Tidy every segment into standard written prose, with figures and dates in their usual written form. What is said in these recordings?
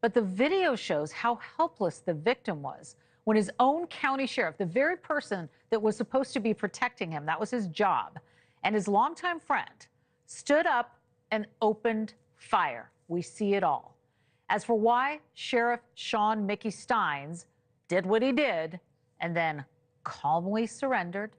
But the video shows how helpless the victim was when his own county sheriff, the very person that was supposed to be protecting him, that was his job, and his longtime friend, stood up and opened fire. We see it all. As for why Sheriff Sean Mickey Steins did what he did and then calmly surrendered,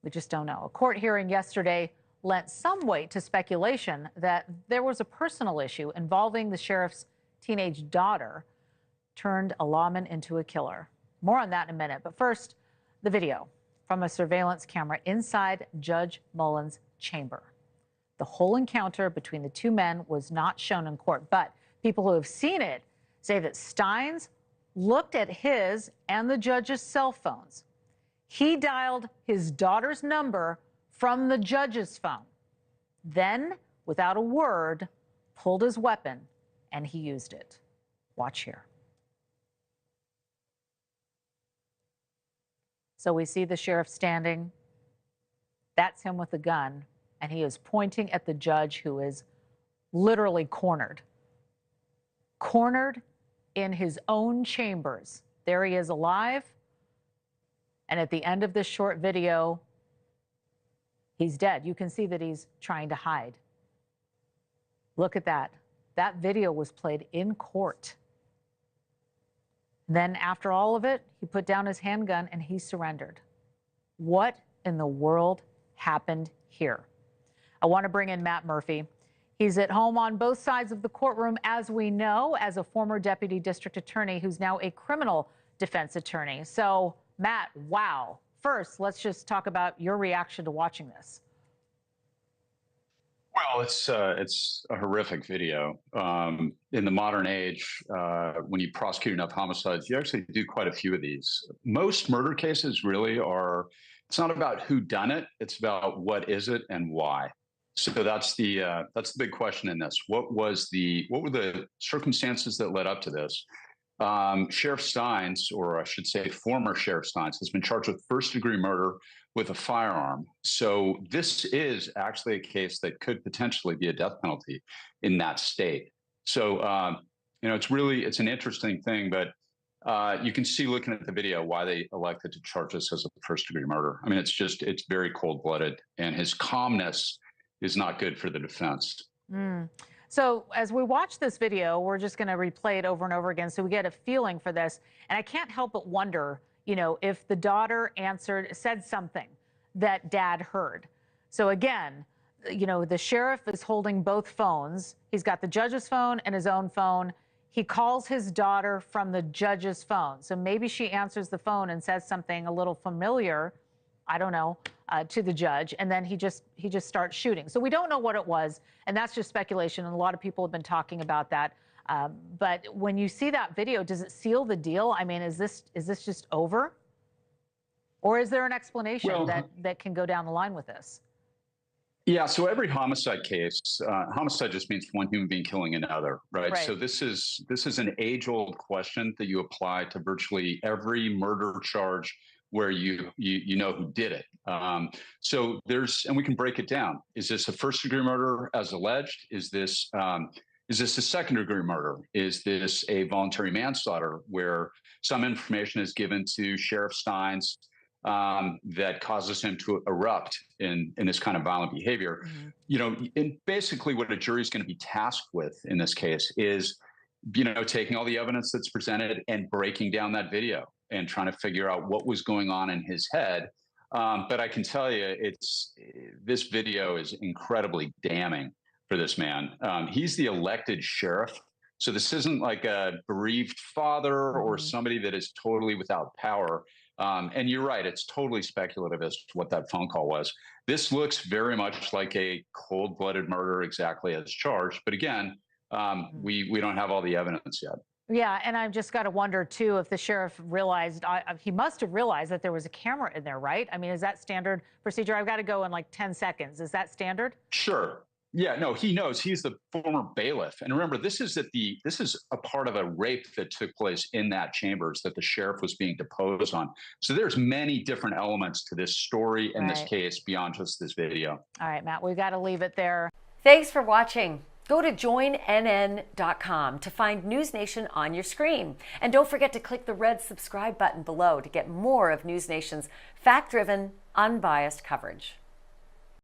we just don't know. A court hearing yesterday lent some weight to speculation that there was a personal issue involving the sheriff's teenage daughter turned a lawman into a killer. More on that in a minute. But first, the video from a surveillance camera inside Judge Mullen's chamber. The whole encounter between the two men was not shown in court, but people who have seen it say that Steins looked at his and the judge's cell phones. He dialed his daughter's number from the judge's phone. Then, without a word, pulled his weapon and he used it. Watch here. So we see the sheriff standing. That's him with the gun, and he is pointing at the judge, who is literally cornered in his own chambers. There he is, alive. And at the end of this short video, he's dead. You can see that he's trying to hide. Look at that. That video was played in court. Then after all of it, he put down his handgun and he surrendered. What in the world happened here? I want to bring in Matt Murphy. He's at home on both sides of the courtroom, as we know, as a former deputy district attorney who's now a criminal defense attorney. So, Matt, wow. First, let's just talk about your reaction to watching this. Well, it's a horrific video. In the modern age, when you prosecute enough homicides, you actually do quite a few of these. Most murder cases really are, it's not about who done it, it's about what is it and why. So that's the big question in this. What were the circumstances that led up to this? Sheriff Steins, or I should say former Sheriff Steins, has been charged with first-degree murder with a firearm. So this is actually a case that could potentially be a death penalty in that state. So, it's an interesting thing, but you can see looking at the video why they elected to charge this as a first-degree murder. I mean, it's very cold-blooded, and his calmness is not good for the defense. So as we watch this video, we're just going to replay it over and over again so we get a feeling for this. And I can't help but wonder, if the daughter said something that dad heard. So again, the sheriff is holding both phones. He's got the judge's phone and his own phone. He calls his daughter from the judge's phone. So maybe she answers the phone and says something a little familiar, I don't know, to the judge, and then he just starts shooting. So we don't know what it was, and that's just speculation, and a lot of people have been talking about that. But when you see that video, does it seal the deal? I mean, is this just over? Or is there an explanation that can go down the line with this? Yeah, so every homicide case, homicide just means one human being killing another, right? So this is an age-old question that you apply to virtually every murder charge where you know who did it. So and we can break it down. Is this a first-degree murder as alleged? Is this a second-degree murder? Is this a voluntary manslaughter where some information is given to Sheriff Steins that causes him to erupt in this kind of violent behavior? And basically what a jury is going to be tasked with in this case is, taking all the evidence that's presented and breaking down that video and trying to figure out what was going on in his head. But I can tell you, this video is incredibly damning for this man. He's the elected sheriff. So this isn't like a bereaved father or somebody that is totally without power. And you're right, it's totally speculative as to what that phone call was. This looks very much like a cold-blooded murder, exactly as charged. But again, we don't have all the evidence yet. Yeah, and I've just got to wonder, too, if the sheriff realized, he must have realized that there was a camera in there, right? I mean, is that standard procedure? I've got to go in like 10 seconds. Is that standard? Sure. Yeah, no, he knows. He's the former bailiff. And remember, this is a part of a rape that took place in that chambers that the sheriff was being deposed on. So there's many different elements to this story and this case beyond just this video. All right, Matt, we've got to leave it there. Thanks for watching. Go to joinnn.com to find News Nation on your screen. And don't forget to click the red subscribe button below to get more of News Nation's fact-driven, unbiased coverage.